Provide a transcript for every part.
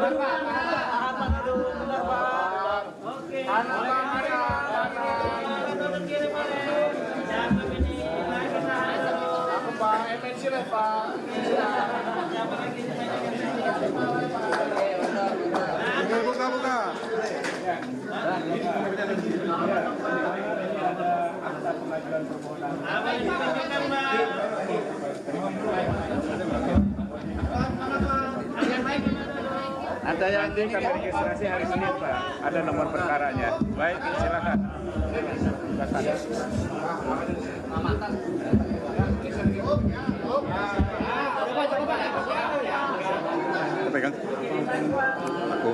Buka. Ada yang kami registrasi hari Senin, Pak. Ada nomor perkaranya. Baik, silakan. Pegang. Aku.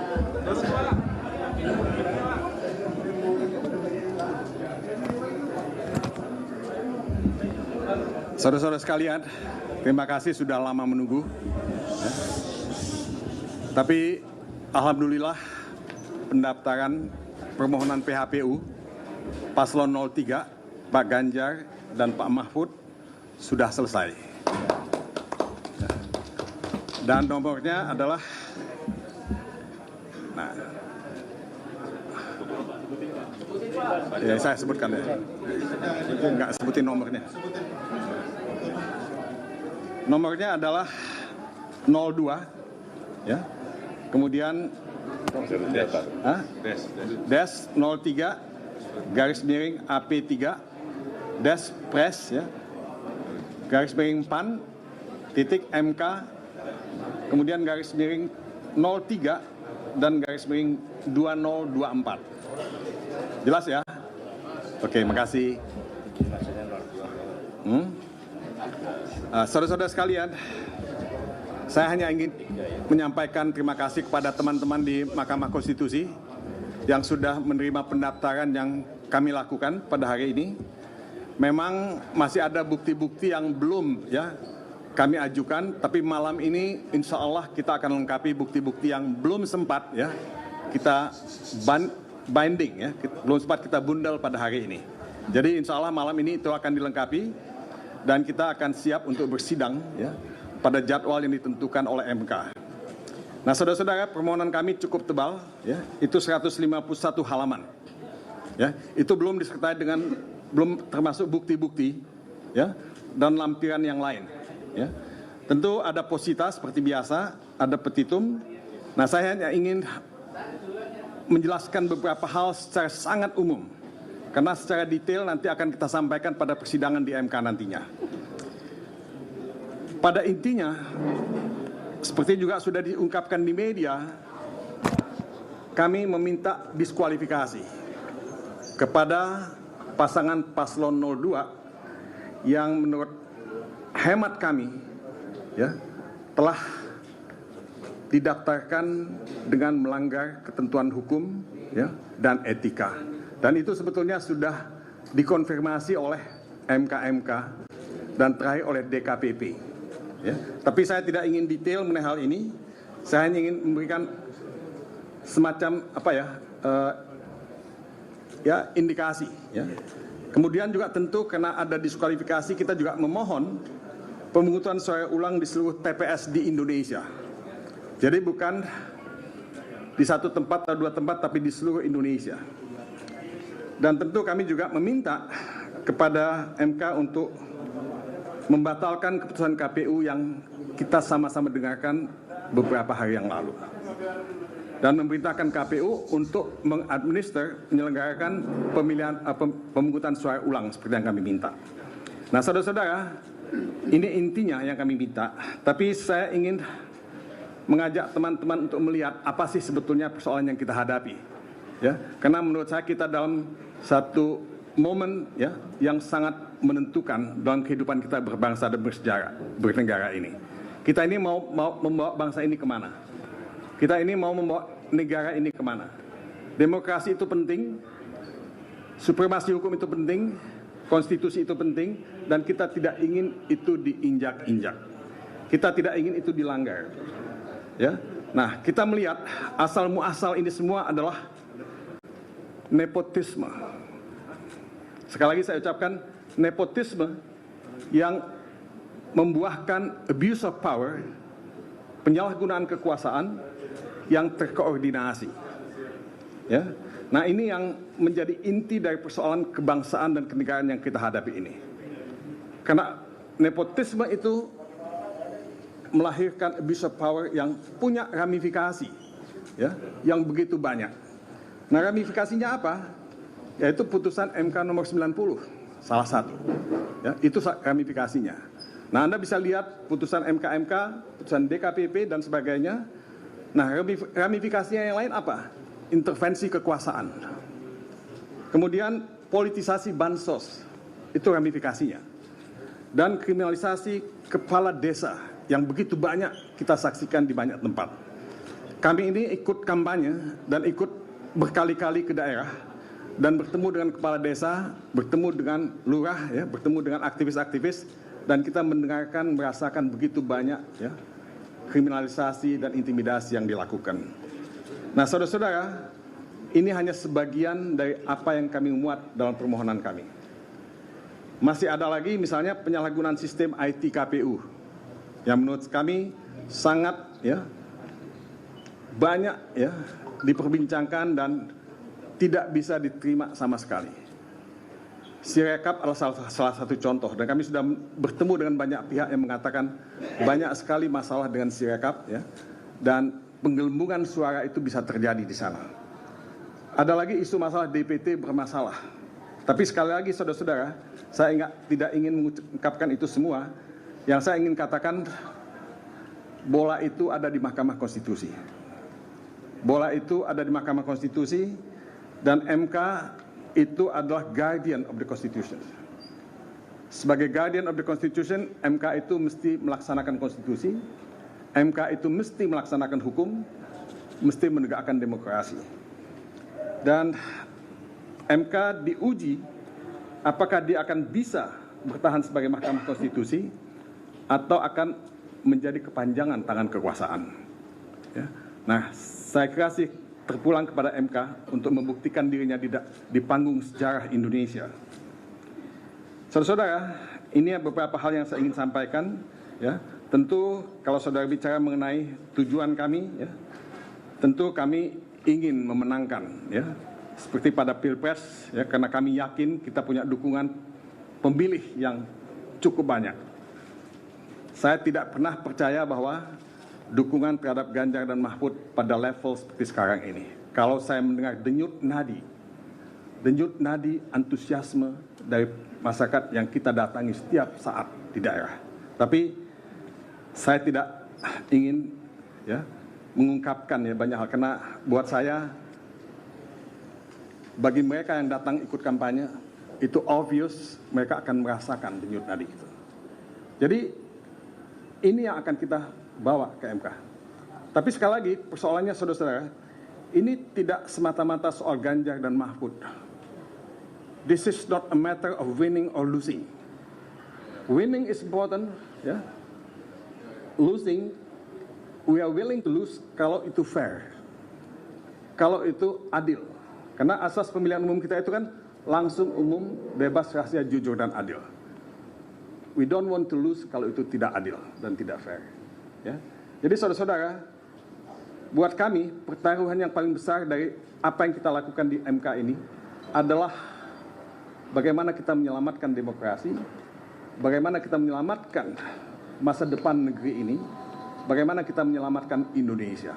Saudara-saudara sekalian, terima kasih sudah lama menunggu. Tapi alhamdulillah pendaftaran permohonan PHPU Paslon 03, Pak Ganjar dan Pak Mahfud sudah selesai. Dan nomornya adalah, ya saya sebutkan ya, nggak sebutin nomornya. Nomornya adalah 02, ya. Kemudian Des 03 garis miring AP3 Des Pres, ya, garis miring PAN titik MK, kemudian garis miring 03 dan garis miring 2024. Jelas ya? Oke, makasih. Saudara-saudara sekalian, saya hanya ingin menyampaikan terima kasih kepada teman-teman di Mahkamah Konstitusi yang sudah menerima pendaftaran yang kami lakukan pada hari ini. Memang masih ada bukti-bukti yang belum ya kami ajukan, tapi malam ini insya Allah kita akan lengkapi bukti-bukti yang belum sempat ya kita binding ya, belum sempat kita bundel pada hari ini. Jadi insya Allah malam ini itu akan dilengkapi dan kita akan siap untuk bersidang ya pada jadwal yang ditentukan oleh MK. Nah, saudara-saudara, permohonan kami cukup tebal, ya, itu 151 halaman. Ya, itu belum disertai dengan, belum termasuk bukti-bukti, ya, dan lampiran yang lain. Ya. Tentu ada posita seperti biasa, ada petitum. Nah, saya hanya ingin menjelaskan beberapa hal secara sangat umum, karena secara detail nanti akan kita sampaikan pada persidangan di MK nantinya. Pada intinya, seperti juga sudah diungkapkan di media, kami meminta diskualifikasi kepada pasangan Paslon 02 yang menurut hemat kami ya telah didaftarkan dengan melanggar ketentuan hukum ya dan etika. Dan itu sebetulnya sudah dikonfirmasi oleh MK-MK dan terakhir oleh DKPP. Ya, tapi saya tidak ingin detail mengenai hal ini. Saya hanya ingin memberikan semacam indikasi. Ya. Kemudian juga tentu karena ada diskualifikasi, kita juga memohon pemungutan suara ulang di seluruh TPS di Indonesia. Jadi bukan di satu tempat atau dua tempat, tapi di seluruh Indonesia. Dan tentu kami juga meminta kepada MK untuk membatalkan keputusan KPU yang kita sama-sama dengarkan beberapa hari yang lalu. Dan memerintahkan KPU untuk mengadminister, menyelenggarakan pemungutan suara ulang seperti yang kami minta. Nah, saudara-saudara, ini intinya yang kami minta. Tapi saya ingin mengajak teman-teman untuk melihat apa sih sebetulnya persoalan yang kita hadapi. Ya, karena menurut saya kita dalam satu momen ya yang sangat menentukan dalam kehidupan kita berbangsa dan bernegara ini. Kita ini mau membawa bangsa ini kemana? Kita ini mau membawa negara ini kemana? Demokrasi itu penting, supremasi hukum itu penting, konstitusi itu penting, dan kita tidak ingin itu diinjak-injak. Kita tidak ingin itu dilanggar. Ya, nah kita melihat asal muasal ini semua adalah nepotisme. Sekali lagi saya ucapkan nepotisme yang membuahkan abuse of power, penyalahgunaan kekuasaan yang terkoordinasi. Ya. Nah, ini yang menjadi inti dari persoalan kebangsaan dan kenegaraan yang kita hadapi ini. Karena nepotisme itu melahirkan abuse of power yang punya ramifikasi, ya, yang begitu banyak. Nah, ramifikasinya apa? Yaitu putusan MK nomor 90, salah satu. Ya, itu ramifikasinya. Nah, Anda bisa lihat putusan MK-MK, putusan DKPP dan sebagainya. Nah, ramifikasinya yang lain apa? Intervensi kekuasaan. Kemudian politisasi bansos, itu ramifikasinya. Dan kriminalisasi kepala desa yang begitu banyak kita saksikan di banyak tempat. Kami ini ikut kampanye dan ikut berkali-kali ke daerah dan bertemu dengan kepala desa, bertemu dengan lurah, ya, bertemu dengan aktivis-aktivis, dan kita mendengarkan, merasakan begitu banyak, ya, kriminalisasi dan intimidasi yang dilakukan. Nah, saudara-saudara, ini hanya sebagian dari apa yang kami muat dalam permohonan kami. Masih ada lagi misalnya penyalahgunaan sistem IT KPU yang menurut kami sangat, ya, banyak, ya, diperbincangkan dan tidak bisa diterima sama sekali. Sirekap adalah salah satu contoh, dan kami sudah bertemu dengan banyak pihak yang mengatakan banyak sekali masalah dengan Sirekap, ya, dan penggelembungan suara itu bisa terjadi di sana. Ada lagi isu masalah DPT bermasalah. Tapi sekali lagi saudara-saudara, saya tidak ingin mengungkapkan itu semua. Yang saya ingin katakan, bola itu ada di Mahkamah Konstitusi. Bola itu ada di Mahkamah Konstitusi, dan MK itu adalah guardian of the Constitution. Sebagai guardian of the Constitution, MK itu mesti melaksanakan konstitusi, MK itu mesti melaksanakan hukum, mesti menegakkan demokrasi. Dan MK diuji apakah dia akan bisa bertahan sebagai Mahkamah Konstitusi atau akan menjadi kepanjangan tangan kekuasaan. Ya. Nah, saya kira sih terpulang kepada MK untuk membuktikan dirinya di panggung sejarah Indonesia. Saudara-saudara, ini beberapa hal yang saya ingin sampaikan. Ya, tentu kalau saudara bicara mengenai tujuan kami, ya, tentu kami ingin memenangkan, ya, seperti pada Pilpres, ya, karena kami yakin kita punya dukungan pemilih yang cukup banyak. Saya tidak pernah percaya bahwa dukungan terhadap Ganjar dan Mahfud pada level seperti sekarang ini. Kalau saya mendengar denyut nadi antusiasme dari masyarakat yang kita datangi setiap saat di daerah. Tapi saya tidak ingin, ya, mengungkapkan, ya, banyak hal, karena buat saya, bagi mereka yang datang ikut kampanye, itu obvious mereka akan merasakan denyut nadi itu. Jadi ini yang akan kita bawa ke MK. Tapi sekali lagi persoalannya saudara-saudara, ini tidak semata-mata soal Ganjar dan Mahfud. This is not a matter of winning or losing. Winning is important, ya. Losing, we are willing to lose kalau itu fair, kalau itu adil. Karena asas pemilihan umum kita itu kan langsung, umum, bebas, rahasia, jujur, dan adil. We don't want to lose kalau itu tidak adil dan tidak fair. Ya. Jadi saudara-saudara, buat kami pertaruhan yang paling besar dari apa yang kita lakukan di MK ini adalah bagaimana kita menyelamatkan demokrasi, bagaimana kita menyelamatkan masa depan negeri ini, bagaimana kita menyelamatkan Indonesia.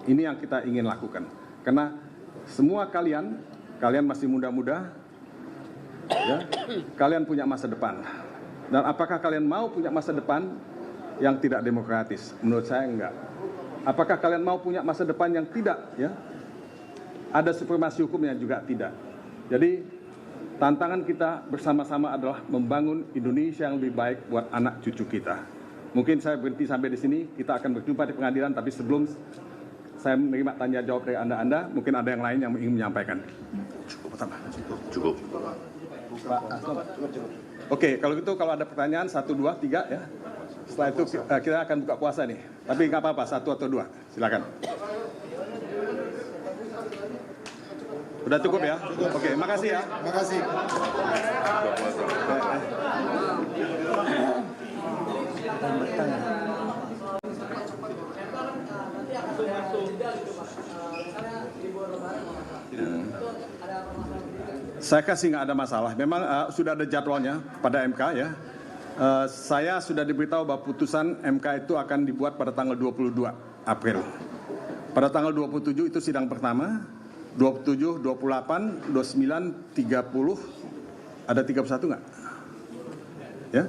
Ini yang kita ingin lakukan. Karena semua kalian masih muda-muda, ya, kalian punya masa depan. Dan apakah kalian mau punya masa depan yang tidak demokratis? Menurut saya enggak. Apakah kalian mau punya masa depan yang tidak, ya, ada supremasi hukumnya? Juga tidak. Jadi tantangan kita bersama-sama adalah membangun Indonesia yang lebih baik buat anak cucu kita. Mungkin saya berhenti sampai di sini. Kita akan berjumpa di pengadilan. Tapi sebelum saya menerima tanya jawab dari Anda, mungkin ada yang lain yang ingin menyampaikan. Cukup pertama. Cukup. Pak, oke, kalau gitu kalau ada pertanyaan 1, 2, 3, ya. Setelah itu kita akan buka puasa nih. Tapi nggak apa-apa, 1 atau 2. Silakan. Udah cukup ya? Oke, makasih ya. Makasih. Bertanya. Saya kasih nggak ada masalah. Memang sudah ada jadwalnya pada MK ya. Saya sudah diberitahu bahwa putusan MK itu akan dibuat pada tanggal 22 April. Pada tanggal 27 itu sidang pertama, 27, 28, 29, 30, ada 31 nggak? Ya?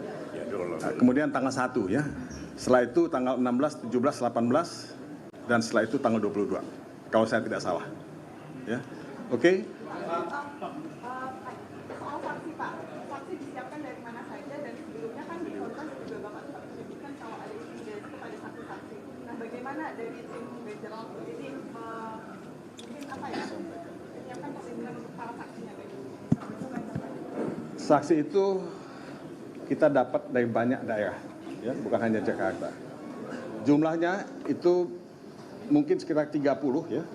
Kemudian tanggal 1 ya. Setelah itu tanggal 16, 17, 18, dan setelah itu tanggal 22. Kalau saya tidak salah. Ya. Oke? Soal saksi Pak, saksi disiapkan dari mana saja dan sebelumnya kan di konten juga Bapak sempat menyebutkan kalau ada intimidasi kepada saksi-saksi. Nah bagaimana dari tim background ini mungkin apa ya, menyiapkan perlindungan untuk para saksinya? Saksi itu kita dapat dari banyak daerah, ya, bukan hanya Jakarta. Jumlahnya itu mungkin sekitar 30 ya,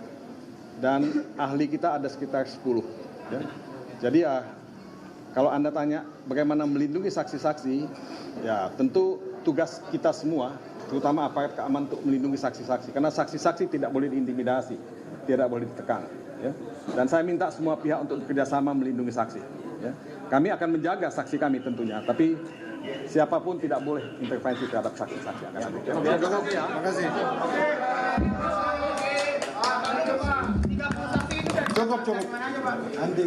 dan ahli kita ada sekitar 10. Ya. Jadi ya, kalau Anda tanya bagaimana melindungi saksi-saksi, ya tentu tugas kita semua, terutama aparat keamanan untuk melindungi saksi-saksi. Karena saksi-saksi tidak boleh diintimidasi, tidak boleh ditekan. Ya. Dan saya minta semua pihak untuk bekerjasama melindungi saksi. Ya. Kami akan menjaga saksi kami tentunya, tapi siapapun tidak boleh intervensi terhadap saksi-saksi. Terima kasih. Cukup. Nanti.